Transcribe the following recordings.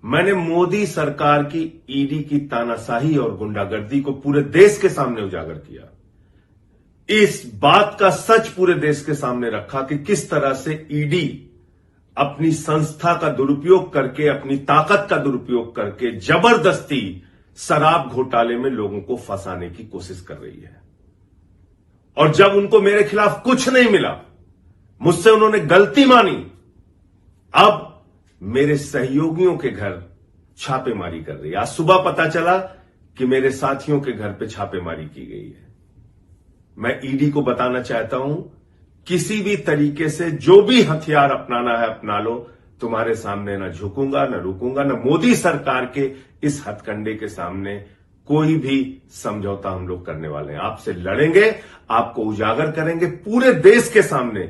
मैंने मोदी सरकार की ईडी की तानाशाही और गुंडागर्दी को पूरे देश के सामने उजागर किया। इस बात का सच पूरे देश के सामने रखा कि किस तरह से ईडी अपनी संस्था का दुरुपयोग करके, अपनी ताकत का दुरुपयोग करके जबरदस्ती शराब घोटाले में लोगों को फंसाने की कोशिश कर रही है। और जब उनको मेरे खिलाफ कुछ नहीं मिला, मुझसे उन्होंने गलती मानी, अब मेरे सहयोगियों के घर छापेमारी कर रही है। आज सुबह पता चला कि मेरे साथियों के घर पे छापेमारी की गई है। मैं ईडी को बताना चाहता हूं, किसी भी तरीके से जो भी हथियार अपनाना है अपना लो, तुम्हारे सामने न झुकूंगा, न रुकूंगा, न मोदी सरकार के इस हथकंडे के सामने कोई भी समझौता हम लोग करने वाले हैं। आपसे लड़ेंगे, आपको उजागर करेंगे पूरे देश के सामने।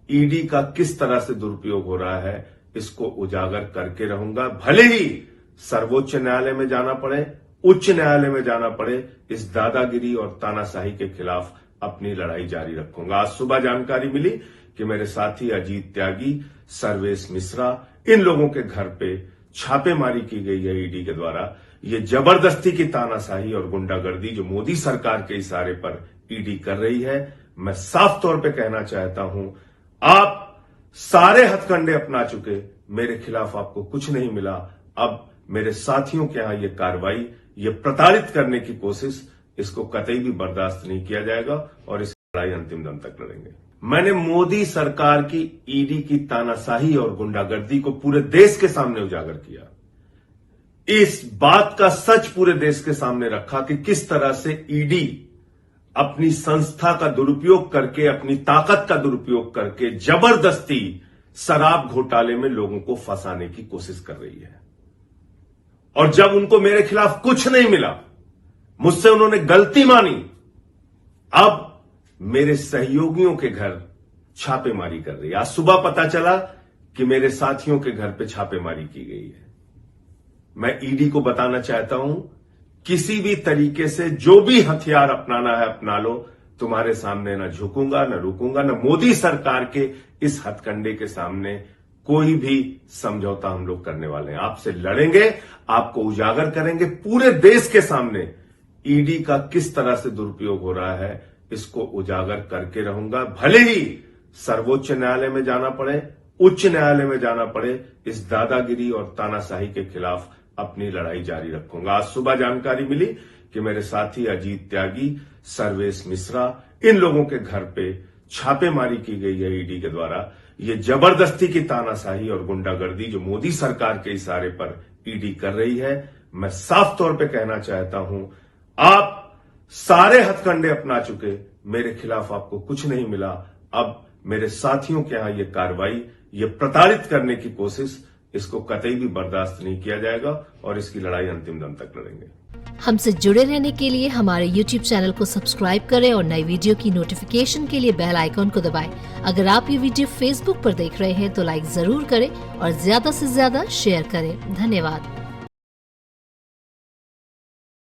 ईडी का किस तरह से दुरुपयोग हो रहा है इसको उजागर करके रहूंगा, भले ही सर्वोच्च न्यायालय में जाना पड़े, उच्च न्यायालय में जाना पड़े। इस दादागिरी और तानाशाही के खिलाफ अपनी लड़ाई जारी रखूंगा। आज सुबह जानकारी मिली कि मेरे साथी अजीत त्यागी, सर्वेश मिश्रा, इन लोगों के घर पे छापेमारी की गई है ईडी के द्वारा। ये जबरदस्ती की तानाशाही और गुंडागर्दी जो मोदी सरकार के इशारे पर ईडी कर रही है, मैं साफ तौर पे कहना चाहता हूं, आप सारे हथकंडे अपना चुके, मेरे खिलाफ आपको कुछ नहीं मिला। अब मेरे साथियों के यहां यह कार्रवाई, ये प्रताड़ित करने की कोशिश, इसको कतई भी बर्दाश्त नहीं किया जाएगा और इस लड़ाई अंतिम दम तक लड़ेंगे। मैंने मोदी सरकार की ईडी की तानाशाही और गुंडागर्दी को पूरे देश के सामने उजागर किया। इस बात का सच पूरे देश के सामने रखा कि किस तरह से ईडी अपनी संस्था का दुरुपयोग करके, अपनी ताकत का दुरुपयोग करके जबरदस्ती शराब घोटाले में लोगों को फंसाने की कोशिश कर रही है। और जब उनको मेरे खिलाफ कुछ नहीं मिला, मुझसे उन्होंने गलती मानी, अब मेरे सहयोगियों के घर छापेमारी कर रही है। आज सुबह पता चला कि मेरे साथियों के घर पे छापेमारी की गई है। मैं ईडी को बताना चाहता हूं, किसी भी तरीके से जो भी हथियार अपनाना है अपना लो, तुम्हारे सामने न झुकूंगा, न रुकूंगा, न मोदी सरकार के इस हथकंडे के सामने कोई भी समझौता हम लोग करने वाले हैं। आपसे लड़ेंगे, आपको उजागर करेंगे पूरे देश के सामने। ईडी का किस तरह से दुरुपयोग हो रहा है इसको उजागर करके रहूंगा, भले ही सर्वोच्च न्यायालय में जाना पड़े, उच्च न्यायालय में जाना पड़े। इस दादागिरी और तानाशाही के खिलाफ अपनी लड़ाई जारी रखूंगा। आज सुबह जानकारी मिली कि मेरे साथी अजीत त्यागी, सर्वेश मिश्रा, इन लोगों के घर पे छापेमारी की गई है ईडी के द्वारा। ये जबरदस्ती की तानाशाही और गुंडागर्दी जो मोदी सरकार के इशारे पर ईडी कर रही है, मैं साफ तौर पे कहना चाहता हूं, आप सारे हथकंडे अपना चुके, मेरे खिलाफ आपको कुछ नहीं मिला। अब मेरे साथियों के यहां यह कार्रवाई, ये प्रताड़ित करने की कोशिश, इसको कतई भी बर्दाश्त नहीं किया जाएगा और इसकी लड़ाई अंतिम दम तक लड़ेंगे। हमसे जुड़े रहने के लिए हमारे YouTube चैनल को सब्सक्राइब करें और नई वीडियो की नोटिफिकेशन के लिए बेल आइकॉन को दबाएं। अगर आप ये वीडियो Facebook पर देख रहे हैं तो लाइक जरूर करें और ज्यादा से ज्यादा शेयर करें। धन्यवाद।